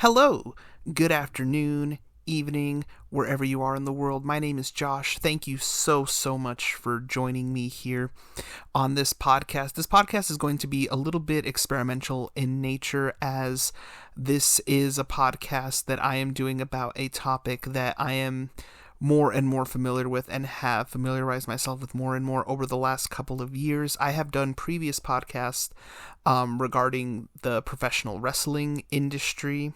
Hello, good afternoon, evening, wherever you are in the world. My name is Josh. Thank you so much for joining me here on this podcast. This podcast is going to be a little bit experimental in nature, as this is a podcast that I am doing about a topic that I am more and more familiar with and have familiarized myself with more and more over the last couple of years. I have done previous podcasts regarding the professional wrestling industry,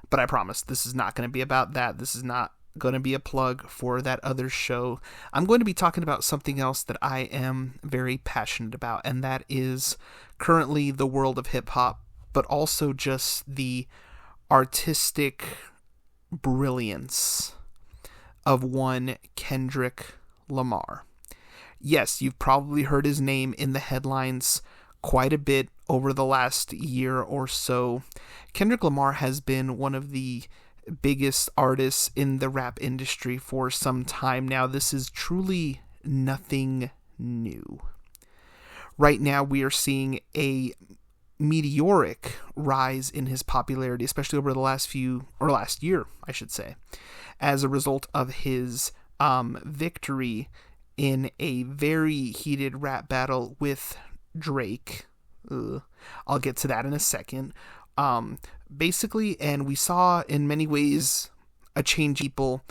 but I promise this is not going to be about that. This is not going to be a plug for that other show. I'm going to be talking about something else that I am very passionate about, and that is currently the world of hip-hop, but also just the artistic brilliance of one Kendrick Lamar. Yes, you've probably heard his name in the headlines quite a bit over the last year or so. Kendrick Lamar has been one of the biggest artists in the rap industry for some time now. This is truly nothing new. Right now, we are seeing a meteoric rise in his popularity, especially over the last year, I should say, as a result of his victory in a very heated rap battle with Drake. I'll get to that in a second. Basically, and we saw in many ways a change. People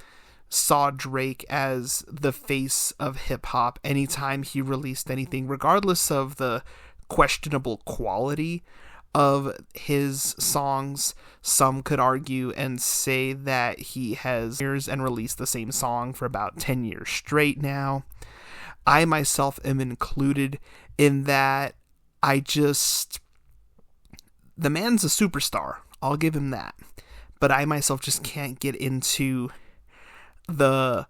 saw Drake as the face of hip-hop anytime he released anything, regardless of the questionable quality of his songs. Some could argue and say that he has years and released the same song for about 10 years straight now. I myself am included in that. The man's a superstar. I'll give him that. But I myself just can't get into the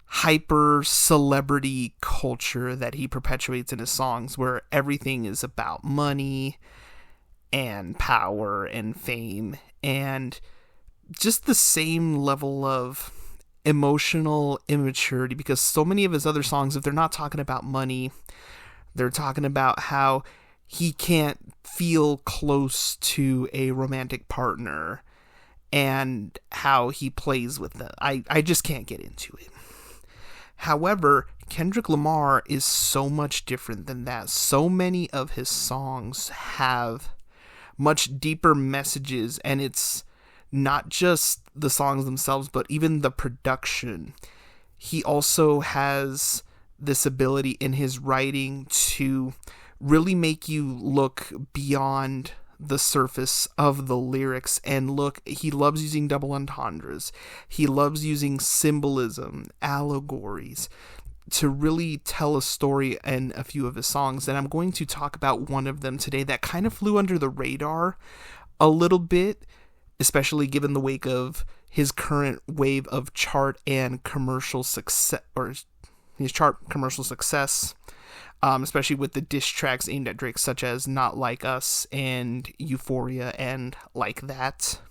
hyper celebrity culture that he perpetuates in his songs, where everything is about money and power and fame and just the same level of emotional immaturity, because so many of his other songs, if they're not talking about money, they're talking about how he can't feel close to a romantic partner and how he plays with them. I just can't get into it. However, Kendrick Lamar is so much different than that. So many of his songs have much deeper messages, and it's not just the songs themselves, but even the production. He also has this ability in his writing to really make you look beyond the surface of the lyrics and he loves using double entendres. He loves using symbolism, allegories to really tell a story in a few of his songs. And I'm going to talk about one of them today that kind of flew under the radar a little bit, especially given the wake of his current wave of chart and commercial success, or his chart commercial success, especially with the diss tracks aimed at Drake, such as Not Like Us and Euphoria and Like That.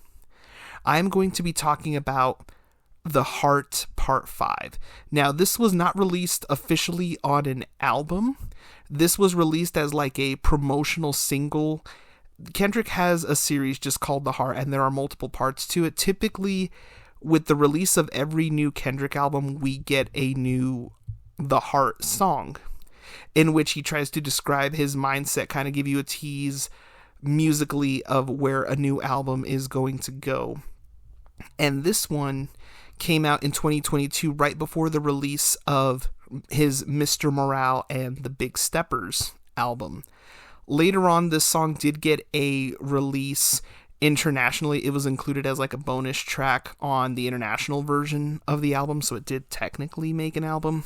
I'm going to be talking about The Heart Part 5. Now, this was not released officially on an album. This was released as like a promotional single. Kendrick has a series just called The Heart, and there are multiple parts to it. Typically, with the release of every new Kendrick album, we get a new The Heart song, in which he tries to describe his mindset, kind of give you a tease musically of where a new album is going to go. And this one came out in 2022, right before the release of his Mr. Morale and the Big Steppers album. Later on, this song did get a release internationally. It was included as like a bonus track on the international version of the album, so it did technically make an album.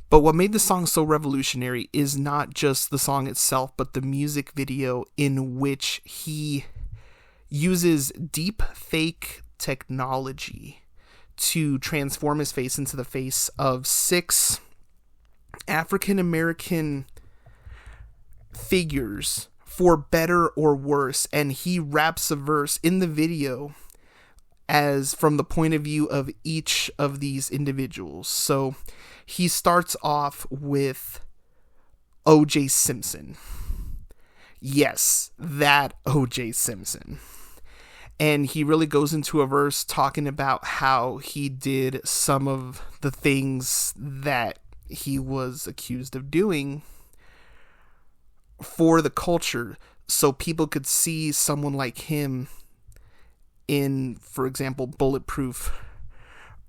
But what made the song so revolutionary is not just the song itself, but the music video, in which he uses deep fake technology to transform his face into the face of 6 African American figures, for better or worse, and he raps a verse in the video as from the point of view of each of these individuals. So he starts off with O.J. Simpson. Yes, that O.J. Simpson. And he really goes into a verse talking about how he did some of the things that he was accused of doing for the culture, so people could see someone like him in, for example, bulletproof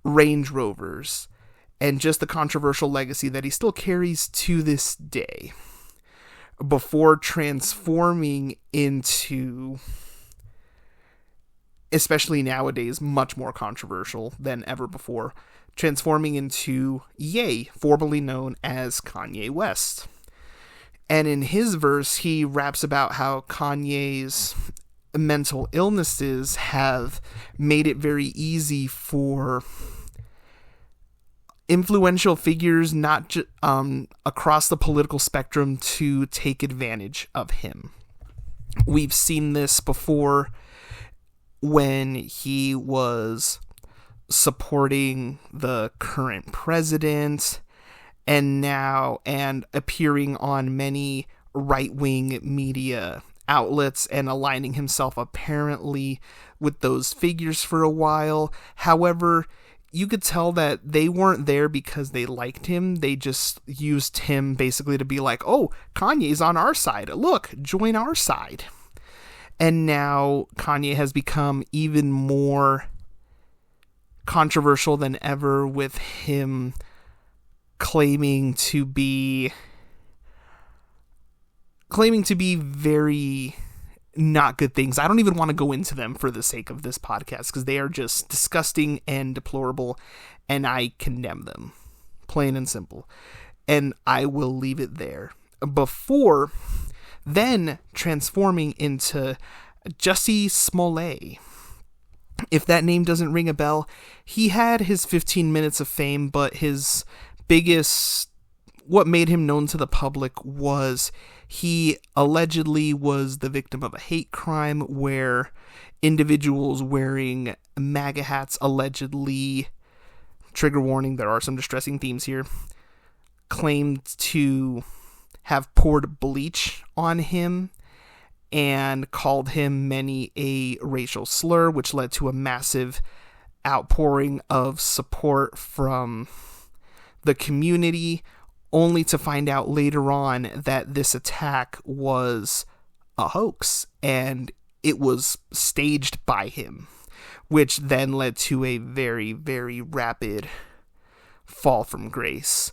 Range Rovers, and just the controversial legacy that he still carries to this day, before transforming into, especially nowadays, much more controversial than ever before, transforming into Ye, formerly known as Kanye West. And in his verse, he raps about how Kanye's mental illnesses have made it very easy for influential figures across the political spectrum to take advantage of him. We've seen this before when he was supporting the current president, and appearing on many right-wing media outlets and aligning himself apparently with those figures for a while. However, you could tell that they weren't there because they liked him. They just used him basically to be like, oh, Kanye's on our side. Look, join our side. And now Kanye has become even more controversial than ever, with him claiming to be very not good things. I don't even want to go into them for the sake of this podcast, because they are just disgusting and deplorable, and I condemn them, plain and simple. And I will leave it there, before then transforming into Jussie Smollett. If that name doesn't ring a bell, he had his 15 minutes of fame, but what made him known to the public was he allegedly was the victim of a hate crime where individuals wearing MAGA hats allegedly, trigger warning, there are some distressing themes here, claimed to have poured bleach on him and called him many a racial slur, which led to a massive outpouring of support from the community, only to find out later on that this attack was a hoax and it was staged by him, which then led to a very, very rapid fall from grace,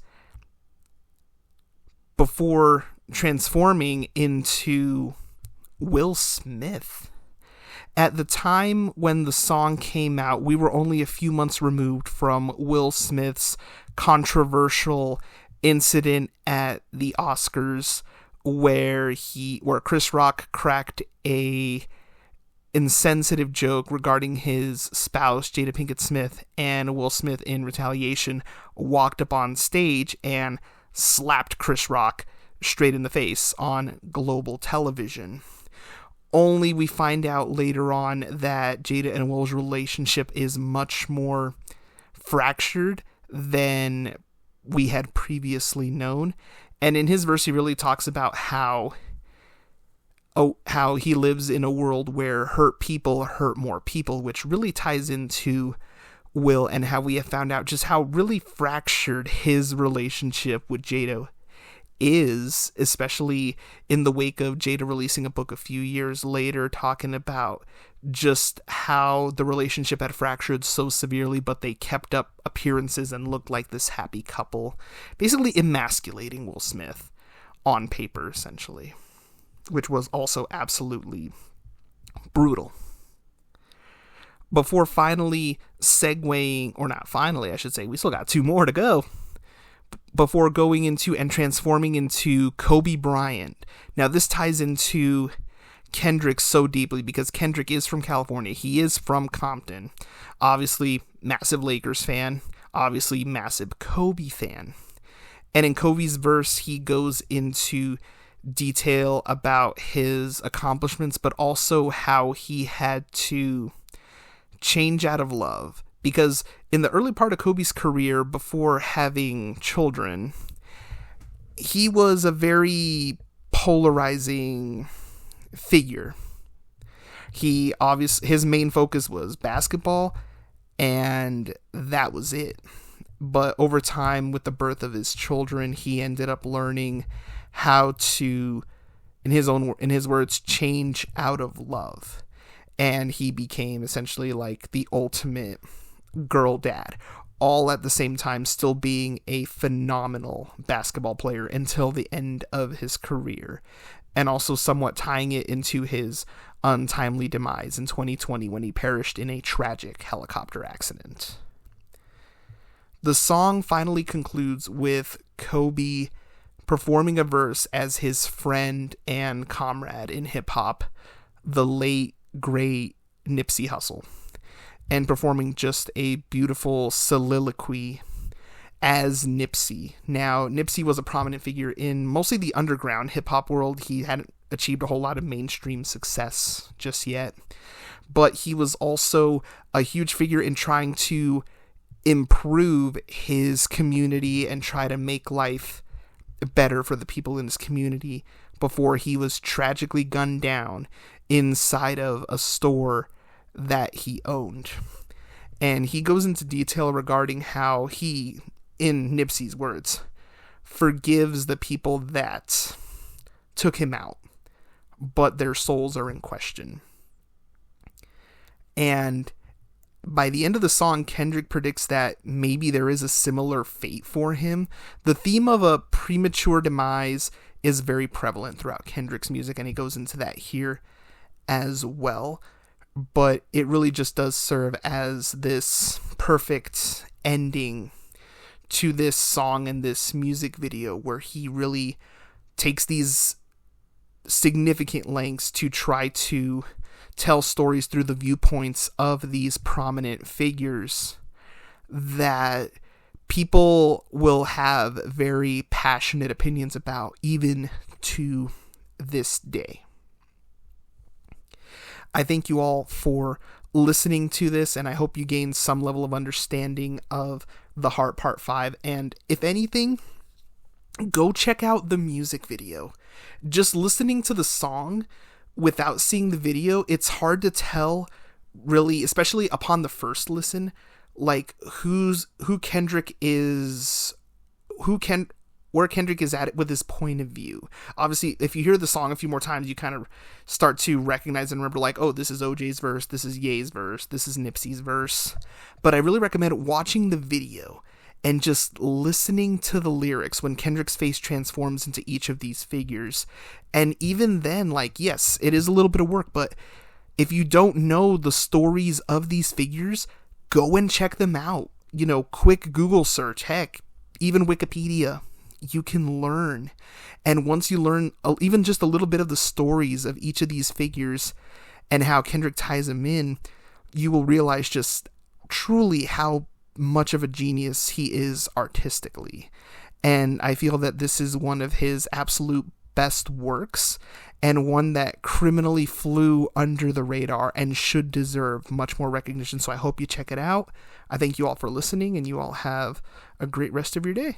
before transforming into Will Smith. At the time when the song came out, we were only a few months removed from Will Smith's controversial incident at the Oscars, where Chris Rock cracked a insensitive joke regarding his spouse, Jada Pinkett Smith, and Will Smith, in retaliation, walked up on stage and slapped Chris Rock straight in the face on global television. Only we find out later on that Jada and Will's relationship is much more fractured than we had previously known. And in his verse, he really talks about how he lives in a world where hurt people hurt more people, which really ties into Will and how we have found out just how really fractured his relationship with Jada is, especially in the wake of Jada releasing a book a few years later talking about just how the relationship had fractured so severely, but they kept up appearances and looked like this happy couple, basically emasculating Will Smith on paper, essentially, which was also absolutely brutal. Before finally segueing, or not finally, I should say, we still got 2 more to go, before going into and transforming into Kobe Bryant. Now, this ties into Kendrick so deeply because Kendrick is from California. He is from Compton. Obviously, massive Lakers fan. Obviously, massive Kobe fan. And in Kobe's verse, he goes into detail about his accomplishments, but also how he had to change out of love. Because in the early part of Kobe's career, before having children, he was a very polarizing figure. His main focus was basketball, and that was it. But over time, with the birth of his children, he ended up learning how to, in his words, change out of love. And he became essentially like the ultimate girl dad, all at the same time still being a phenomenal basketball player until the end of his career, and also somewhat tying it into his untimely demise in 2020 when he perished in a tragic helicopter accident. The song finally concludes with Kobe performing a verse as his friend and comrade in hip-hop, the late, great Nipsey Hussle, and performing just a beautiful soliloquy as Nipsey. Now, Nipsey was a prominent figure in mostly the underground hip-hop world. He hadn't achieved a whole lot of mainstream success just yet, but he was also a huge figure in trying to improve his community and try to make life better for the people in his community before he was tragically gunned down inside of a store that he owned. And he goes into detail regarding how he, in Nipsey's words, forgives the people that took him out, but their souls are in question. And by the end of the song, Kendrick predicts that maybe there is a similar fate for him. The theme of a premature demise is very prevalent throughout Kendrick's music, and he goes into that here as well. But it really just does serve as this perfect ending to this song and this music video, where he really takes these significant lengths to try to tell stories through the viewpoints of these prominent figures that people will have very passionate opinions about, even to this day. I thank you all for listening to this, and I hope you gained some level of understanding of The Heart Part 5. And if anything, go check out the music video. Just listening to the song without seeing the video, it's hard to tell, really, especially upon the first listen, like who Kendrick is, where Kendrick is at with his point of view. Obviously, if you hear the song a few more times, you kind of start to recognize and remember, like, oh, this is OJ's verse, this is Ye's verse, this is Nipsey's verse. But I really recommend watching the video and just listening to the lyrics when Kendrick's face transforms into each of these figures. And even then, like, yes, it is a little bit of work, but if you don't know the stories of these figures, go and check them out. You know, quick Google search, heck, even Wikipedia. You can learn. And once you learn even just a little bit of the stories of each of these figures and how Kendrick ties them in, you will realize just truly how much of a genius he is artistically. And I feel that this is one of his absolute best works, and one that criminally flew under the radar and should deserve much more recognition. So I hope you check it out. I thank you all for listening, and you all have a great rest of your day.